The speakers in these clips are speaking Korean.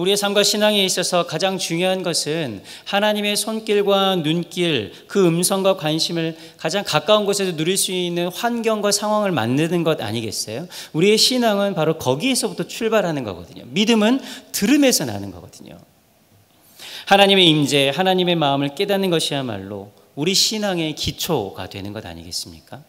우리의 삶과 신앙에 있어서 가장 중요한 것은 하나님의 손길과 눈길, 그 음성과 관심을 가장 가까운 곳에서 누릴 수 있는 환경과 상황을 만드는 것 아니겠어요? 우리의 신앙은 바로 거기에서부터 출발하는 거거든요. 믿음은 들음에서 나는 거거든요. 하나님의 임재, 하나님의 마음을 깨닫는 것이야말로 우리 신앙의 기초가 되는 것 아니겠습니까?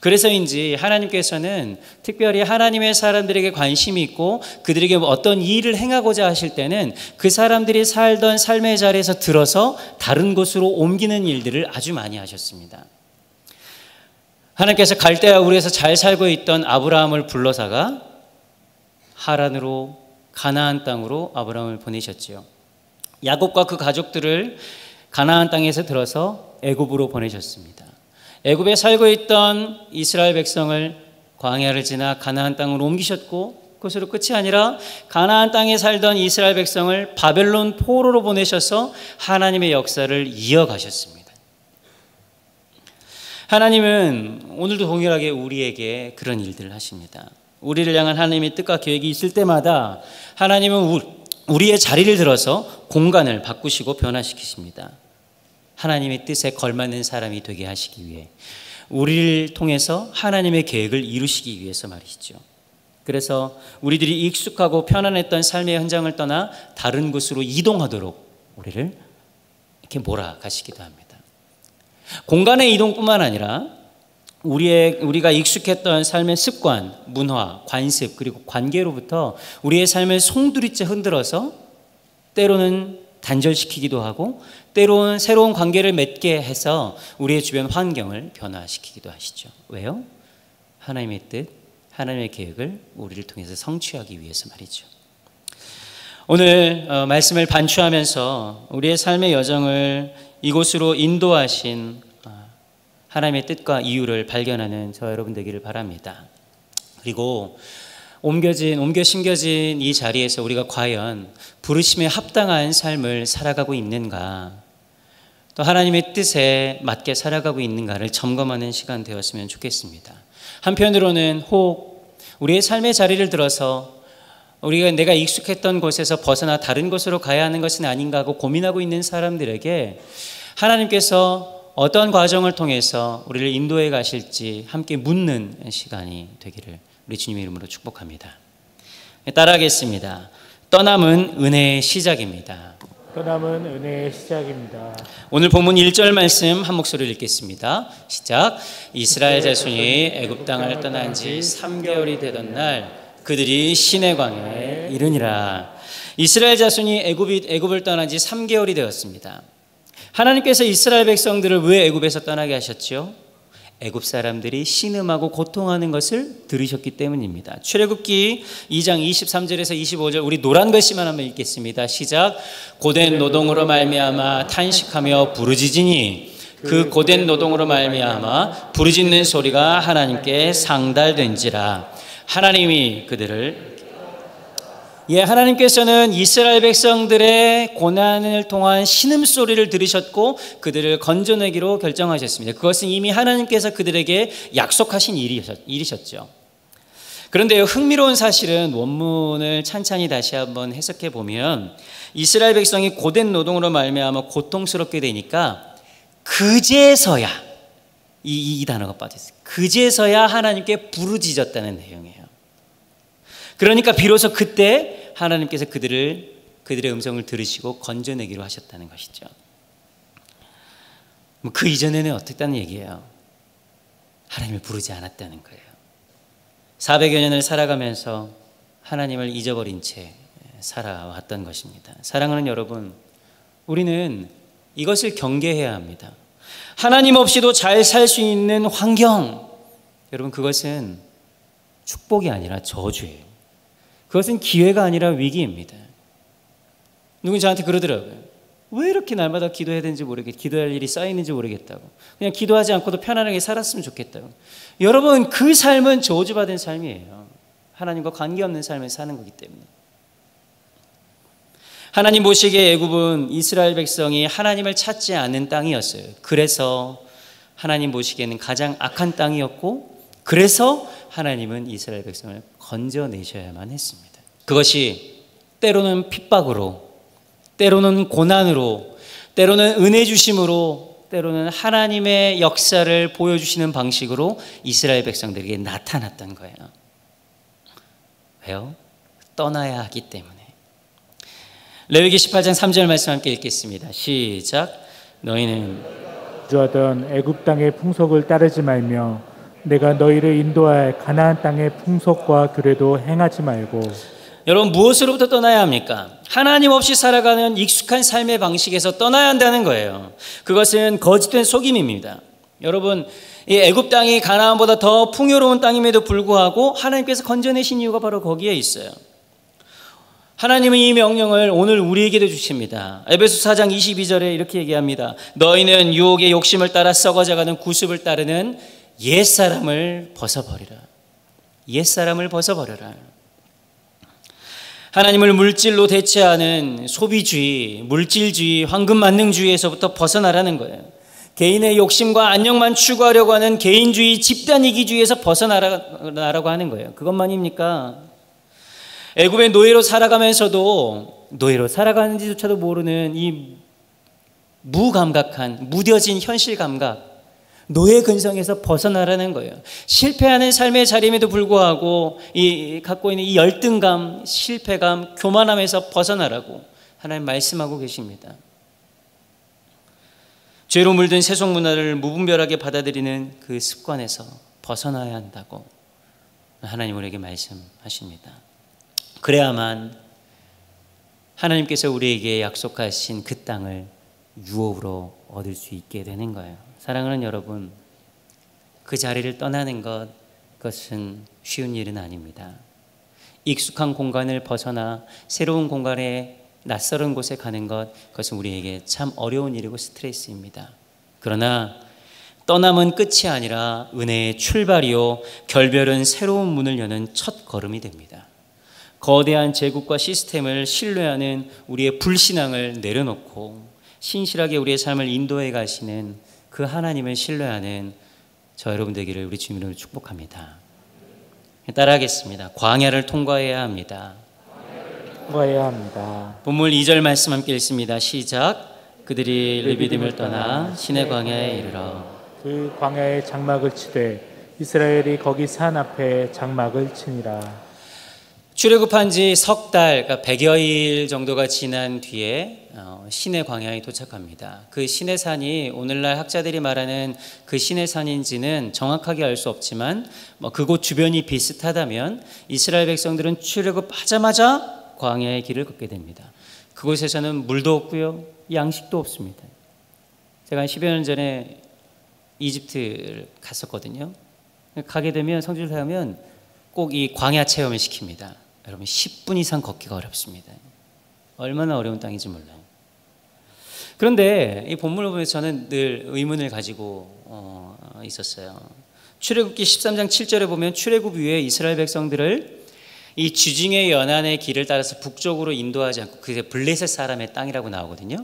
그래서인지 하나님께서는 특별히 하나님의 사람들에게 관심이 있고 그들에게 어떤 일을 행하고자 하실 때는 그 사람들이 살던 삶의 자리에서 들어서 다른 곳으로 옮기는 일들을 아주 많이 하셨습니다. 하나님께서 갈대아 우르에서 잘 살고 있던 아브라함을 불러다가 하란으로 가나안 땅으로 아브라함을 보내셨지요. 야곱과 그 가족들을 가나안 땅에서 들어서 애굽으로 보내셨습니다. 애굽에 살고 있던 이스라엘 백성을 광야를 지나 가나안 땅으로 옮기셨고 그것으로 끝이 아니라 가나안 땅에 살던 이스라엘 백성을 바벨론 포로로 보내셔서 하나님의 역사를 이어가셨습니다. 하나님은 오늘도 동일하게 우리에게 그런 일들을 하십니다. 우리를 향한 하나님의 뜻과 계획이 있을 때마다 하나님은 우리의 자리를 들어서 공간을 바꾸시고 변화시키십니다. 하나님의 뜻에 걸맞는 사람이 되게 하시기 위해 우리를 통해서 하나님의 계획을 이루시기 위해서 말이죠. 그래서 우리들이 익숙하고 편안했던 삶의 현장을 떠나 다른 곳으로 이동하도록 우리를 이렇게 몰아가시기도 합니다. 공간의 이동뿐만 아니라 우리가 익숙했던 삶의 습관, 문화, 관습 그리고 관계로부터 우리의 삶을 송두리째 흔들어서 때로는 단절시키기도 하고 때로는 새로운 관계를 맺게 해서 우리의 주변 환경을 변화시키기도 하시죠. 왜요? 하나님의 뜻, 하나님의 계획을 우리를 통해서 성취하기 위해서 말이죠. 오늘 말씀을 반추하면서 우리의 삶의 여정을 이곳으로 인도하신 하나님의 뜻과 이유를 발견하는 저 여러분 되기를 바랍니다. 그리고 옮겨 심겨진 이 자리에서 우리가 과연 부르심에 합당한 삶을 살아가고 있는가, 또 하나님의 뜻에 맞게 살아가고 있는가를 점검하는 시간 되었으면 좋겠습니다. 한편으로는 혹 우리의 삶의 자리를 들어서 내가 익숙했던 곳에서 벗어나 다른 곳으로 가야 하는 것은 아닌가 하고 고민하고 있는 사람들에게 하나님께서 어떤 과정을 통해서 우리를 인도해 가실지 함께 묻는 시간이 되기를 우리 주님의 이름으로 축복합니다. 따라하겠습니다. 떠남은 은혜의 시작입니다. 떠남은 은혜의 시작입니다. 오늘 본문 1절 말씀 한 목소리를 읽겠습니다. 시작. 이스라엘 자손이 애굽 땅을 떠난 지 3개월이 되던 날 그들이 시내 광야에 이르니라. 이스라엘 자손이 애굽을 떠난 지 3개월이 되었습니다. 하나님께서 이스라엘 백성들을 왜 애굽에서 떠나게 하셨죠? 애굽 사람들이 신음하고 고통하는 것을 들으셨기 때문입니다. 출애굽기 2장 23절에서 25절 우리 노란 글씨만 한번 읽겠습니다. 시작. 고된 노동으로 말미암아 탄식하며 부르짖으니 그 고된 노동으로 말미암아 부르짖는 소리가 하나님께 상달된지라. 하나님이 그들을 하나님께서는 이스라엘 백성들의 고난을 통한 신음소리를 들으셨고 그들을 건져내기로 결정하셨습니다. 그것은 이미 하나님께서 그들에게 약속하신 일이셨죠. 그런데 흥미로운 사실은 원문을 찬찬히 다시 한번 해석해 보면 이스라엘 백성이 고된 노동으로 말미암아 고통스럽게 되니까 그제서야 이 단어가 빠졌어요. 그제서야 하나님께 부르짖었다는 내용이에요. 그러니까 비로소 그때 하나님께서 그들의 음성을 들으시고 건져내기로 하셨다는 것이죠. 그 이전에는 어땠다는 얘기예요? 하나님을 부르지 않았다는 거예요. 400여 년을 살아가면서 하나님을 잊어버린 채 살아왔던 것입니다. 사랑하는 여러분, 우리는 이것을 경계해야 합니다. 하나님 없이도 잘 살 수 있는 환경, 여러분 그것은 축복이 아니라 저주예요. 그것은 기회가 아니라 위기입니다. 누군지 저한테 그러더라고요. 왜 이렇게 날마다 기도해야 되는지 모르겠고 기도할 일이 쌓이는지 모르겠다고. 그냥 기도하지 않고도 편안하게 살았으면 좋겠다고. 여러분 그 삶은 저주받은 삶이에요. 하나님과 관계없는 삶을 사는 거기 때문에. 하나님 보시기에 애굽은 이스라엘 백성이 하나님을 찾지 않는 땅이었어요. 그래서 하나님 보시기에는 가장 악한 땅이었고 그래서 하나님은 이스라엘 백성을 건져내셔야만 했습니다. 그것이 때로는 핍박으로, 때로는 고난으로, 때로는 은혜 주심으로, 때로는 하나님의 역사를 보여주시는 방식으로 이스라엘 백성들에게 나타났던 거예요. 왜요? 떠나야 하기 때문에. 레위기 18장 3절 말씀 함께 읽겠습니다. 시작. 너희는 주하던 애굽 땅의 풍속을 따르지 말며 내가 너희를 인도할 가나안 땅의 풍속과 규례도 행하지 말고. 여러분, 무엇으로부터 떠나야 합니까? 하나님 없이 살아가는 익숙한 삶의 방식에서 떠나야 한다는 거예요. 그것은 거짓된 속임입니다. 여러분, 이 애굽 땅이 가나안보다 더 풍요로운 땅임에도 불구하고 하나님께서 건져내신 이유가 바로 거기에 있어요. 하나님은 이 명령을 오늘 우리에게도 주십니다. 에베소 4장 22절에 이렇게 얘기합니다. 너희는 유혹의 욕심을 따라 썩어져가는 구습을 따르는 옛사람을 벗어버리라. 옛사람을 벗어버려라. 하나님을 물질로 대체하는 소비주의, 물질주의, 황금만능주의에서부터 벗어나라는 거예요. 개인의 욕심과 안녕만 추구하려고 하는 개인주의, 집단이기주의에서 벗어나라고 하는 거예요. 그것만입니까? 애굽의 노예로 살아가면서도 노예로 살아가는지조차도 모르는 이 무감각한, 무뎌진 현실 감각, 노예 근성에서 벗어나라는 거예요. 실패하는 삶의 자리임에도 불구하고 갖고 있는 이 열등감, 실패감, 교만함에서 벗어나라고 하나님 말씀하고 계십니다. 죄로 물든 세속 문화를 무분별하게 받아들이는 그 습관에서 벗어나야 한다고 하나님 우리에게 말씀하십니다. 그래야만 하나님께서 우리에게 약속하신 그 땅을 유업으로 얻을 수 있게 되는 거예요. 사랑하는 여러분, 그 자리를 떠나는 그것은 쉬운 일은 아닙니다. 익숙한 공간을 벗어나 새로운 공간에 낯설은 곳에 가는 그것은 우리에게 참 어려운 일이고 스트레스입니다. 그러나 떠남은 끝이 아니라 은혜의 출발이요, 결별은 새로운 문을 여는 첫 걸음이 됩니다. 거대한 제국과 시스템을 신뢰하는 우리의 불신앙을 내려놓고 신실하게 우리의 삶을 인도해 가시는 그 하나님을 신뢰하는 저 여러분 되기를 우리 주님으로 축복합니다. 따라하겠습니다. 광야를 통과해야 합니다. 통과해야 합니다. 본문 2절 말씀 함께 읽습니다. 시작. 그들이 르비딤을 떠나 시내 광야에 이르러 그 광야에 장막을 치되 이스라엘이 거기 산 앞에 장막을 치니라. 출애굽한 지 석 달, 그러니까 100여일 정도가 지난 뒤에 시내 광야에 도착합니다. 그 시내 산이 오늘날 학자들이 말하는 그 시내 산인지는 정확하게 알 수 없지만 그곳 주변이 비슷하다면 이스라엘 백성들은 출애굽하자마자 광야의 길을 걷게 됩니다. 그곳에서는 물도 없고요, 양식도 없습니다. 제가 한 10여 년 전에 이집트를 갔었거든요. 가게 되면 성지를 하면 꼭 이 광야 체험을 시킵니다. 여러분 10분 이상 걷기가 어렵습니다. 얼마나 어려운 땅인지 몰라요. 그런데 이 본문을 보면서 저는 늘 의문을 가지고 있었어요. 출애굽기 13장 7절에 보면 출애굽 이후에 이스라엘 백성들을 이 지중해 연안의 길을 따라서 북쪽으로 인도하지 않고, 그게 블레셋 사람의 땅이라고 나오거든요.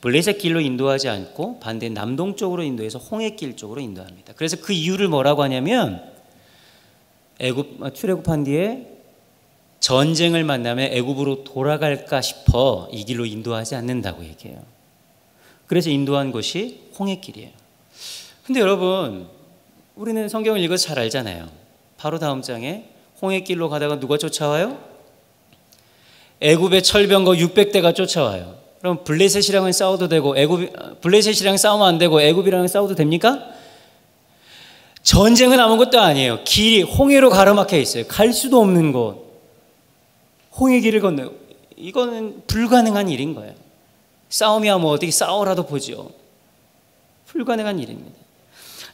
블레셋 길로 인도하지 않고 반대 남동쪽으로 인도해서 홍해길 쪽으로 인도합니다. 그래서 그 이유를 뭐라고 하냐면 출애굽한 뒤에 전쟁을 만나면 애굽으로 돌아갈까 싶어 이 길로 인도하지 않는다고 얘기해요. 그래서 인도한 곳이 홍해길이에요. 근데 여러분, 우리는 성경을 읽어서 잘 알잖아요. 바로 다음 장에 홍해길로 가다가 누가 쫓아와요? 애굽의 철병거 600대가 쫓아와요. 그럼 블레셋이랑은 싸워도 되고 블레셋이랑 싸우면 안 되고 애굽이랑 싸워도 됩니까? 전쟁은 아무것도 아니에요. 길이 홍해로 가로막혀 있어요. 갈 수도 없는 곳. 홍해 길을 건너요. 이거는 불가능한 일인 거예요. 싸움이야 뭐 어떻게 싸워라도 보죠. 불가능한 일입니다.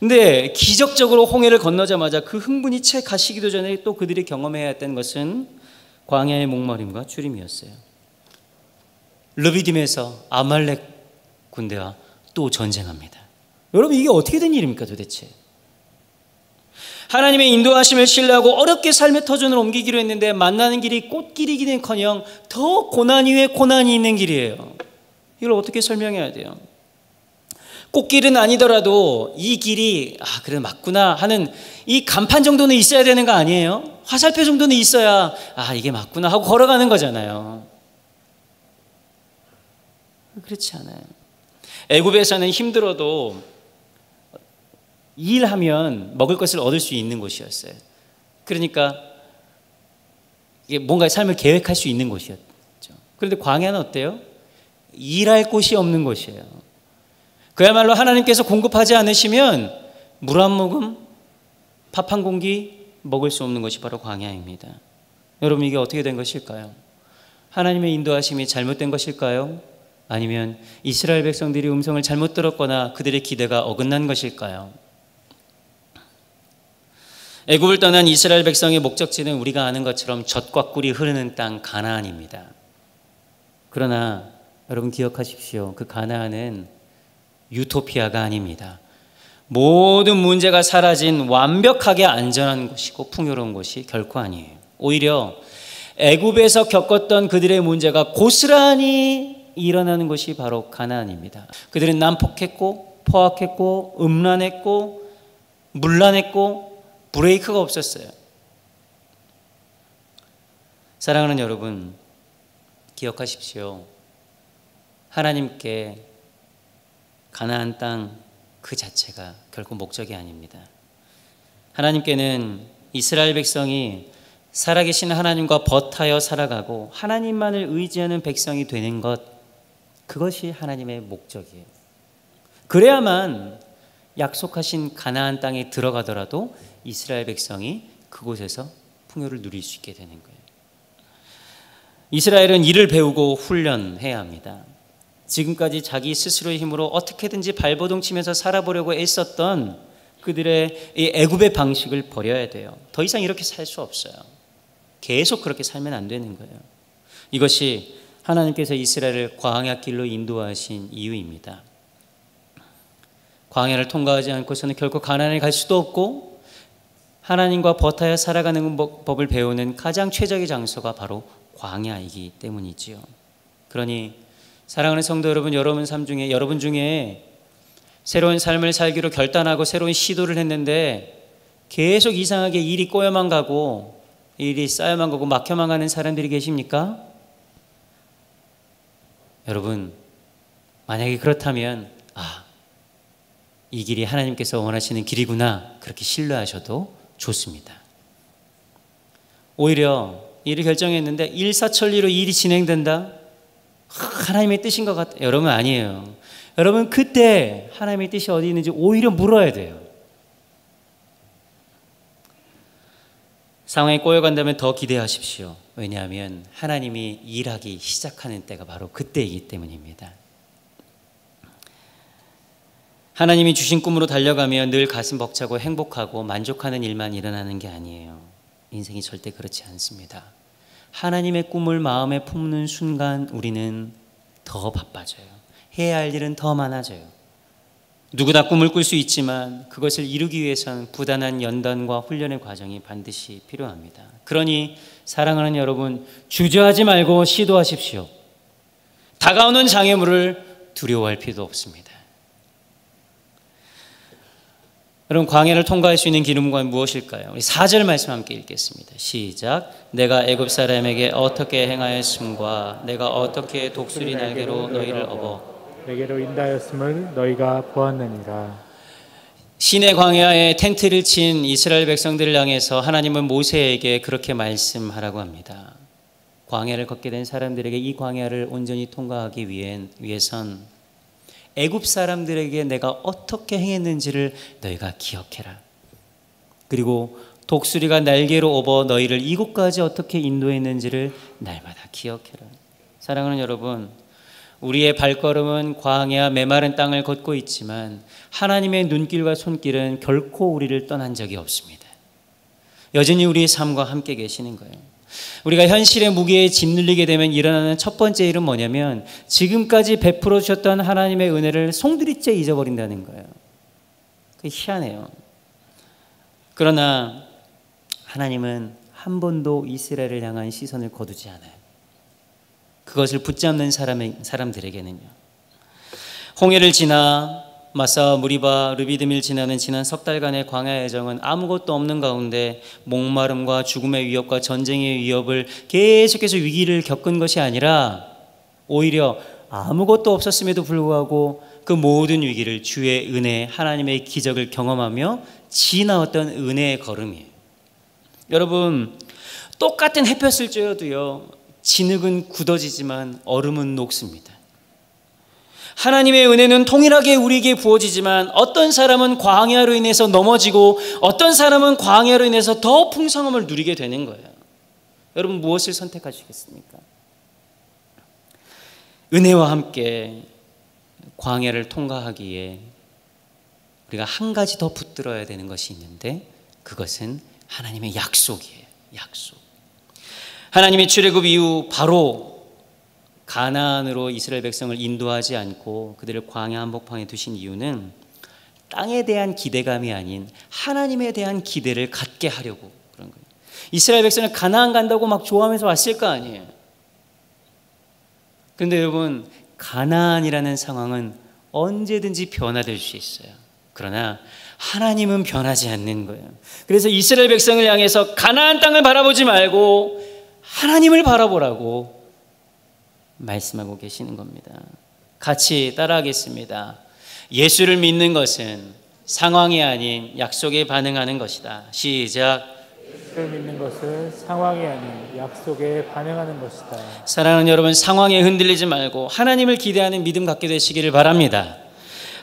근데 기적적으로 홍해를 건너자마자 그 흥분이 채 가시기도 전에 또 그들이 경험해야 했던 것은 광야의 목마름과 주림이었어요. 르비딤에서 아말렉 군대와 또 전쟁합니다. 여러분, 이게 어떻게 된 일입니까 도대체? 하나님의 인도하심을 신뢰하고 어렵게 삶의 터전을 옮기기로 했는데 만나는 길이 꽃길이기는커녕 더 고난 위에 고난이 있는 길이에요. 이걸 어떻게 설명해야 돼요? 꽃길은 아니더라도 이 길이 그래 맞구나 하는 이 간판 정도는 있어야 되는 거 아니에요? 화살표 정도는 있어야 이게 맞구나 하고 걸어가는 거잖아요. 그렇지 않아요. 애굽에서는 힘들어도 일하면 먹을 것을 얻을 수 있는 곳이었어요. 그러니까 이게 뭔가 삶을 계획할 수 있는 곳이었죠. 그런데 광야는 어때요? 일할 곳이 없는 곳이에요. 그야말로 하나님께서 공급하지 않으시면 물 한 모금, 밥 한 공기 먹을 수 없는 것이 바로 광야입니다. 여러분, 이게 어떻게 된 것일까요? 하나님의 인도하심이 잘못된 것일까요? 아니면 이스라엘 백성들이 음성을 잘못 들었거나 그들의 기대가 어긋난 것일까요? 애굽을 떠난 이스라엘 백성의 목적지는 우리가 아는 것처럼 젖과 꿀이 흐르는 땅 가나안입니다. 그러나 여러분 기억하십시오. 그 가나안은 유토피아가 아닙니다. 모든 문제가 사라진 완벽하게 안전한 곳이고 풍요로운 곳이 결코 아니에요. 오히려 애굽에서 겪었던 그들의 문제가 고스란히 일어나는 곳이 바로 가나안입니다. 그들은 난폭했고 포악했고 음란했고 문란했고 브레이크가 없었어요. 사랑하는 여러분, 기억하십시오. 하나님께 가나안 땅 그 자체가 결코 목적이 아닙니다. 하나님께는 이스라엘 백성이 살아계신 하나님과 벗하여 살아가고 하나님만을 의지하는 백성이 되는 것, 그것이 하나님의 목적이에요. 그래야만 약속하신 가나안 땅에 들어가더라도 이스라엘 백성이 그곳에서 풍요를 누릴 수 있게 되는 거예요. 이스라엘은 일을 배우고 훈련해야 합니다. 지금까지 자기 스스로의 힘으로 어떻게든지 발버둥 치면서 살아보려고 애썼던 그들의 이 애굽의 방식을 버려야 돼요. 더 이상 이렇게 살 수 없어요. 계속 그렇게 살면 안 되는 거예요. 이것이 하나님께서 이스라엘을 광야 길로 인도하신 이유입니다. 광야를 통과하지 않고서는 결코 가나안에 갈 수도 없고, 하나님과 벗하여 살아가는 법을 배우는 가장 최적의 장소가 바로 광야이기 때문이지요. 그러니 사랑하는 성도 여러분, 여러분 중에 새로운 삶을 살기로 결단하고 새로운 시도를 했는데 계속 이상하게 일이 꼬여만 가고 일이 쌓여만 가고 막혀만 가는 사람들이 계십니까? 여러분, 만약에 그렇다면 이 길이 하나님께서 원하시는 길이구나, 그렇게 신뢰하셔도 좋습니다. 오히려 일을 결정했는데 일사천리로 일이 진행된다? 하나님의 뜻인 것 같아요. 여러분, 아니에요. 여러분, 그때 하나님의 뜻이 어디 있는지 오히려 물어야 돼요. 상황에 꼬여간다면 더 기대하십시오. 왜냐하면 하나님이 일하기 시작하는 때가 바로 그때이기 때문입니다. 하나님이 주신 꿈으로 달려가면 늘 가슴 벅차고 행복하고 만족하는 일만 일어나는 게 아니에요. 인생이 절대 그렇지 않습니다. 하나님의 꿈을 마음에 품는 순간 우리는 더 바빠져요. 해야 할 일은 더 많아져요. 누구나 꿈을 꿀 수 있지만 그것을 이루기 위해서는 부단한 연단과 훈련의 과정이 반드시 필요합니다. 그러니 사랑하는 여러분, 주저하지 말고 시도하십시오. 다가오는 장애물을 두려워할 필요도 없습니다. 여러분, 광야를 통과할 수 있는 기름과 무엇일까요? 우리 4절 말씀 함께 읽겠습니다. 시작. 내가 애굽 사람에게 어떻게 행하였음과 내가 어떻게 독수리 날개로 너희를 업어 내게로 인도하였음을 너희가 보았느니라. 시내 광야에 텐트를 친 이스라엘 백성들을 향해서 하나님은 모세에게 그렇게 말씀하라고 합니다. 광야를 걷게 된 사람들에게 이 광야를 온전히 통과하기 위해선 애굽 사람들에게 내가 어떻게 행했는지를 너희가 기억해라. 그리고 독수리가 날개로 업어 너희를 이곳까지 어떻게 인도했는지를 날마다 기억해라. 사랑하는 여러분, 우리의 발걸음은 광야 메마른 땅을 걷고 있지만 하나님의 눈길과 손길은 결코 우리를 떠난 적이 없습니다. 여전히 우리의 삶과 함께 계시는 거예요. 우리가 현실의 무게에 짓눌리게 되면 일어나는 첫 번째 일은 뭐냐면 지금까지 베풀어 주셨던 하나님의 은혜를 송두리째 잊어버린다는 거예요. 그게 희한해요. 그러나 하나님은 한 번도 이스라엘을 향한 시선을 거두지 않아요. 그것을 붙잡는 사람들에게는요. 홍해를 지나 마사와 무리바, 르비딤을 지나는 지난 석 달간의 광야 여정은 아무것도 없는 가운데 목마름과 죽음의 위협과 전쟁의 위협을 계속해서 위기를 겪은 것이 아니라 오히려 아무것도 없었음에도 불구하고 그 모든 위기를 주의 은혜, 하나님의 기적을 경험하며 지나왔던 은혜의 걸음이에요. 여러분, 똑같은 햇볕을 쬐어도요, 진흙은 굳어지지만 얼음은 녹습니다. 하나님의 은혜는 통일하게 우리에게 부어지지만 어떤 사람은 광야로 인해서 넘어지고 어떤 사람은 광야로 인해서 더 풍성함을 누리게 되는 거예요. 여러분, 무엇을 선택하시겠습니까? 은혜와 함께 광야를 통과하기에 우리가 한 가지 더 붙들어야 되는 것이 있는데, 그것은 하나님의 약속이에요. 약속. 하나님의 출애굽 이후 바로 가나안으로 이스라엘 백성을 인도하지 않고 그들을 광야 한복판에 두신 이유는 땅에 대한 기대감이 아닌 하나님에 대한 기대를 갖게 하려고 그런 거예요. 이스라엘 백성을 가나안 간다고 막 좋아하면서 왔을 거 아니에요. 그런데 여러분, 가나안이라는 상황은 언제든지 변화될 수 있어요. 그러나 하나님은 변하지 않는 거예요. 그래서 이스라엘 백성을 향해서 가나안 땅을 바라보지 말고 하나님을 바라보라고 말씀하고 계시는 겁니다. 같이 따라하겠습니다. 예수를 믿는 것은 상황이 아닌 약속에 반응하는 것이다. 시작. 예수를 믿는 것은 상황이 아닌 약속에 반응하는 것이다. 사랑하는 여러분, 상황에 흔들리지 말고 하나님을 기대하는 믿음 갖게 되시기를 바랍니다.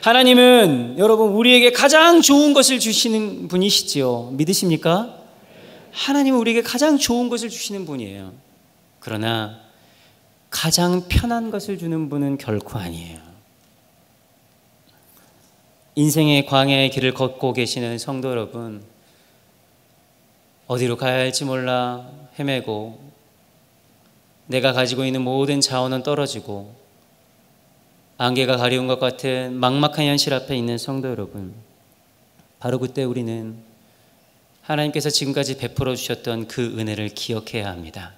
하나님은 여러분 우리에게 가장 좋은 것을 주시는 분이시지요. 믿으십니까? 하나님은 우리에게 가장 좋은 것을 주시는 분이에요. 그러나 가장 편한 것을 주는 분은 결코 아니에요. 인생의 광야의 길을 걷고 계시는 성도 여러분, 어디로 가야 할지 몰라 헤매고 내가 가지고 있는 모든 자원은 떨어지고 안개가 가려운 것 같은 막막한 현실 앞에 있는 성도 여러분, 바로 그때 우리는 하나님께서 지금까지 베풀어 주셨던 그 은혜를 기억해야 합니다.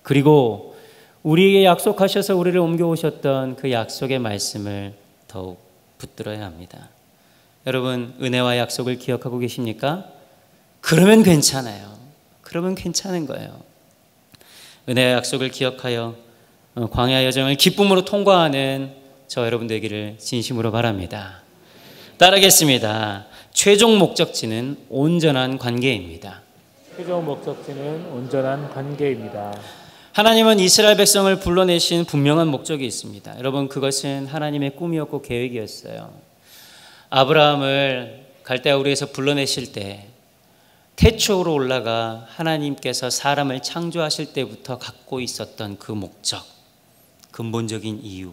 그리고 우리에게 약속하셔서 우리를 옮겨오셨던 그 약속의 말씀을 더욱 붙들어야 합니다. 여러분, 은혜와 약속을 기억하고 계십니까? 그러면 괜찮아요. 그러면 괜찮은 거예요. 은혜와 약속을 기억하여 광야 여정을 기쁨으로 통과하는 저 여러분 되기를 진심으로 바랍니다. 따르겠습니다. 최종 목적지는 온전한 관계입니다. 최종 목적지는 온전한 관계입니다. 하나님은 이스라엘 백성을 불러내신 분명한 목적이 있습니다. 여러분, 그것은 하나님의 꿈이었고 계획이었어요. 아브라함을 갈대아 우르에서 불러내실 때 태초로 올라가 하나님께서 사람을 창조하실 때부터 갖고 있었던 그 목적, 근본적인 이유.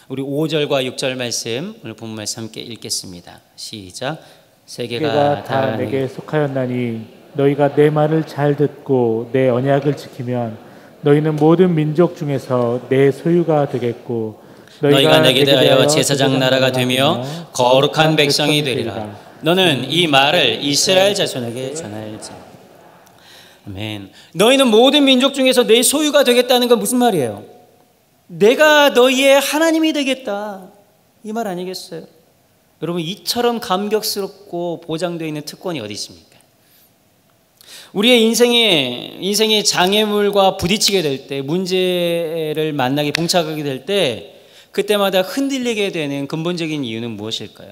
우리 5절과 6절 말씀, 오늘 본문 말씀 함께 읽겠습니다. 시작. 세계가 다 내게 속하였나니 너희가 내 말을 잘 듣고 내 언약을 지키면 너희는 모든 민족 중에서 내 소유가 되겠고 너희가 내게 대하여 제사장 나라가 되며 거룩한 백성이 되리라. 너는 이 말을 이스라엘 자손에게 전할지. 아멘. 너희는 모든 민족 중에서 내 소유가 되겠다는 건 무슨 말이에요? 내가 너희의 하나님이 되겠다, 이 말 아니겠어요? 여러분, 이처럼 감격스럽고 보장되어 있는 특권이 어디 있습니까? 우리의 인생의 장애물과 부딪히게 될 때, 문제를 만나게 봉착하게 될 때, 그때마다 흔들리게 되는 근본적인 이유는 무엇일까요?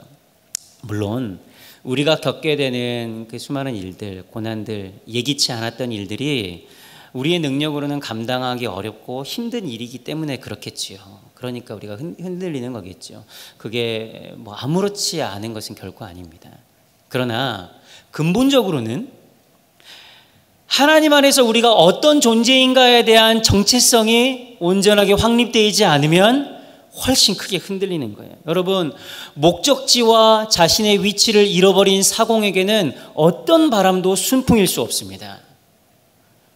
물론 우리가 겪게 되는 그 수많은 일들, 고난들, 예기치 않았던 일들이 우리의 능력으로는 감당하기 어렵고 힘든 일이기 때문에 그렇겠지요. 그러니까 우리가 흔들리는 거겠죠. 그게 뭐 아무렇지 않은 것은 결코 아닙니다. 그러나 근본적으로는 하나님 안에서 우리가 어떤 존재인가에 대한 정체성이 온전하게 확립되지 않으면 훨씬 크게 흔들리는 거예요. 여러분, 목적지와 자신의 위치를 잃어버린 사공에게는 어떤 바람도 순풍일 수 없습니다.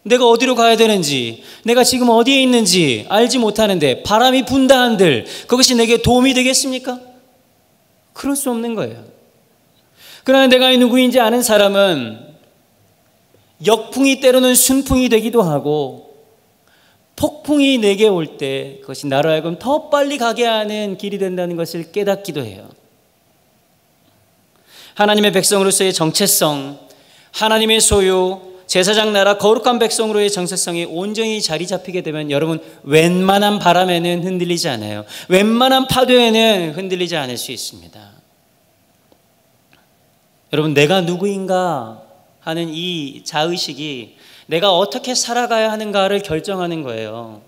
내가 어디로 가야 되는지, 내가 지금 어디에 있는지 알지 못하는데 바람이 분다 한들 그것이 내게 도움이 되겠습니까? 그럴 수 없는 거예요. 그러나 내가 누구인지 아는 사람은 역풍이 때로는 순풍이 되기도 하고 폭풍이 내게 올 때 그것이 나로 하여금 더 빨리 가게 하는 길이 된다는 것을 깨닫기도 해요. 하나님의 백성으로서의 정체성, 하나님의 소유, 제사장 나라 거룩한 백성으로의 정체성이 온전히 자리 잡히게 되면 여러분 웬만한 바람에는 흔들리지 않아요. 웬만한 파도에는 흔들리지 않을 수 있습니다. 여러분 내가 누구인가 하는 이 자의식이 내가 어떻게 살아가야 하는가를 결정하는 거예요.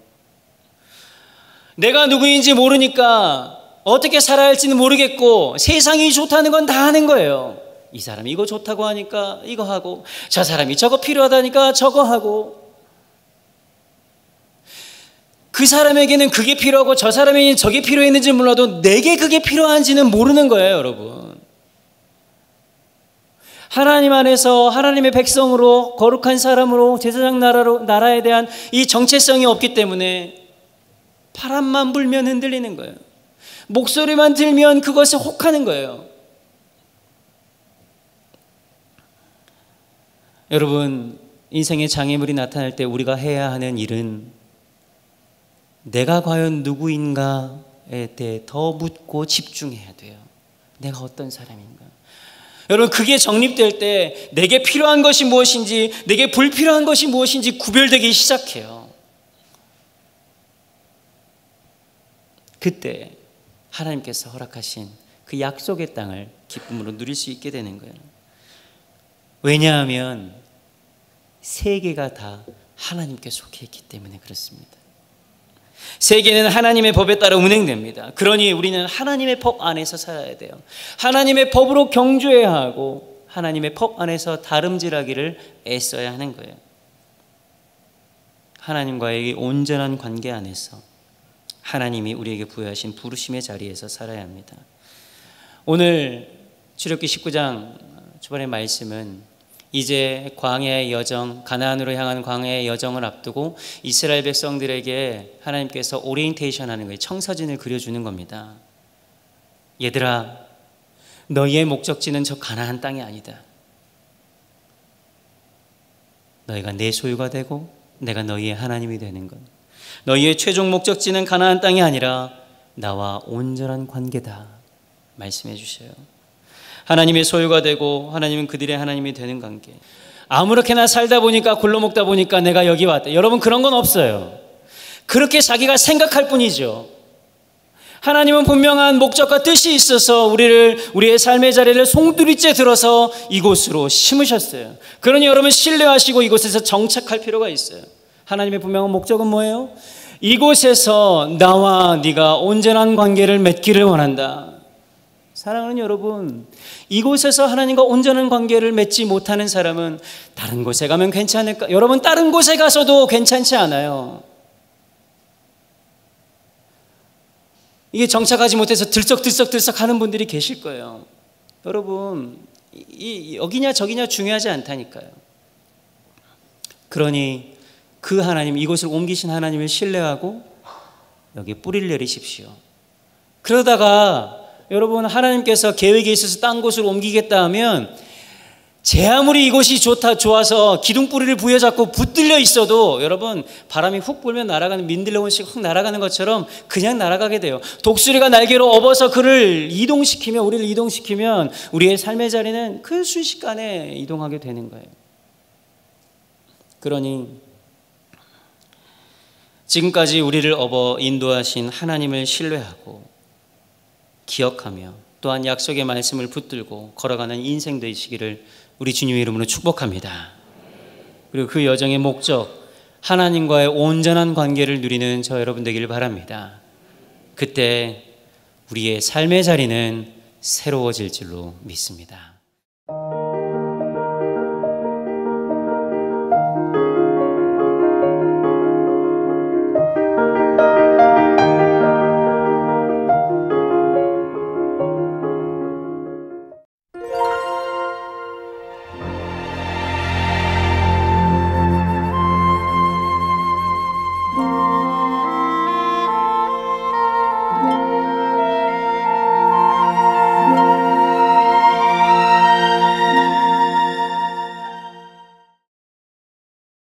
내가 누구인지 모르니까 어떻게 살아야 할지는 모르겠고 세상이 좋다는 건 다 하는 거예요. 이 사람이 이거 좋다고 하니까 이거 하고 저 사람이 저거 필요하다니까 저거 하고 그 사람에게는 그게 필요하고 저 사람에게는 저게 필요했는지 몰라도 내게 그게 필요한지는 모르는 거예요, 여러분. 하나님 안에서 하나님의 백성으로 거룩한 사람으로 제사장 나라에 대한 이 정체성이 없기 때문에 바람만 불면 흔들리는 거예요. 목소리만 들면 그것에 혹하는 거예요. 여러분 인생의 장애물이 나타날 때 우리가 해야 하는 일은 내가 과연 누구인가에 대해 더 묻고 집중해야 돼요. 내가 어떤 사람인가. 여러분 그게 정립될 때 내게 필요한 것이 무엇인지 내게 불필요한 것이 무엇인지 구별되기 시작해요. 그때 하나님께서 허락하신 그 약속의 땅을 기쁨으로 누릴 수 있게 되는 거예요. 왜냐하면 세계가 다 하나님께 속해 있기 때문에 그렇습니다. 세계는 하나님의 법에 따라 운행됩니다. 그러니 우리는 하나님의 법 안에서 살아야 돼요. 하나님의 법으로 경주해야 하고 하나님의 법 안에서 다름질하기를 애써야 하는 거예요. 하나님과의 온전한 관계 안에서 하나님이 우리에게 부여하신 부르심의 자리에서 살아야 합니다. 오늘 출애굽기 19장 초반의 말씀은 이제 광야의 여정, 가나안으로 향하는 광야의 여정을 앞두고 이스라엘 백성들에게 하나님께서 오리엔테이션 하는 거예요. 청사진을 그려주는 겁니다. 얘들아, 너희의 목적지는 저 가나안 땅이 아니다. 너희가 내 소유가 되고 내가 너희의 하나님이 되는 것. 너희의 최종 목적지는 가나안 땅이 아니라 나와 온전한 관계다. 말씀해 주셔요. 하나님의 소유가 되고 하나님은 그들의 하나님이 되는 관계. 아무렇게나 살다 보니까 굴러먹다 보니까 내가 여기 왔다. 여러분 그런 건 없어요. 그렇게 자기가 생각할 뿐이죠. 하나님은 분명한 목적과 뜻이 있어서 우리의 삶의 자리를 송두리째 들어서 이곳으로 심으셨어요. 그러니 여러분 신뢰하시고 이곳에서 정착할 필요가 있어요. 하나님의 분명한 목적은 뭐예요? 이곳에서 나와 네가 온전한 관계를 맺기를 원한다. 사랑하는 여러분, 이곳에서 하나님과 온전한 관계를 맺지 못하는 사람은 다른 곳에 가면 괜찮을까? 여러분 다른 곳에 가서도 괜찮지 않아요. 이게 정착하지 못해서 들썩들썩 하는 분들이 계실 거예요. 여러분 여기냐 저기냐 중요하지 않다니까요. 그러니 그 하나님, 이곳을 옮기신 하나님을 신뢰하고 여기 뿌리를 내리십시오. 그러다가 여러분 하나님께서 계획에 있어서 딴 곳으로 옮기겠다 하면 제 아무리 이곳이 좋아서 기둥뿌리를 부여잡고 붙들려 있어도 여러분 바람이 훅 불면 날아가는 민들레온씩 훅 날아가는 것처럼 그냥 날아가게 돼요. 독수리가 날개로 업어서 우리를 이동시키면 우리의 삶의 자리는 그 순식간에 이동하게 되는 거예요. 그러니 지금까지 우리를 업어 인도하신 하나님을 신뢰하고 기억하며 또한 약속의 말씀을 붙들고 걸어가는 인생 되시기를 우리 주님의 이름으로 축복합니다. 그리고 그 여정의 목적, 하나님과의 온전한 관계를 누리는 저 여러분 되기를 바랍니다. 그때 우리의 삶의 자리는 새로워질 줄로 믿습니다.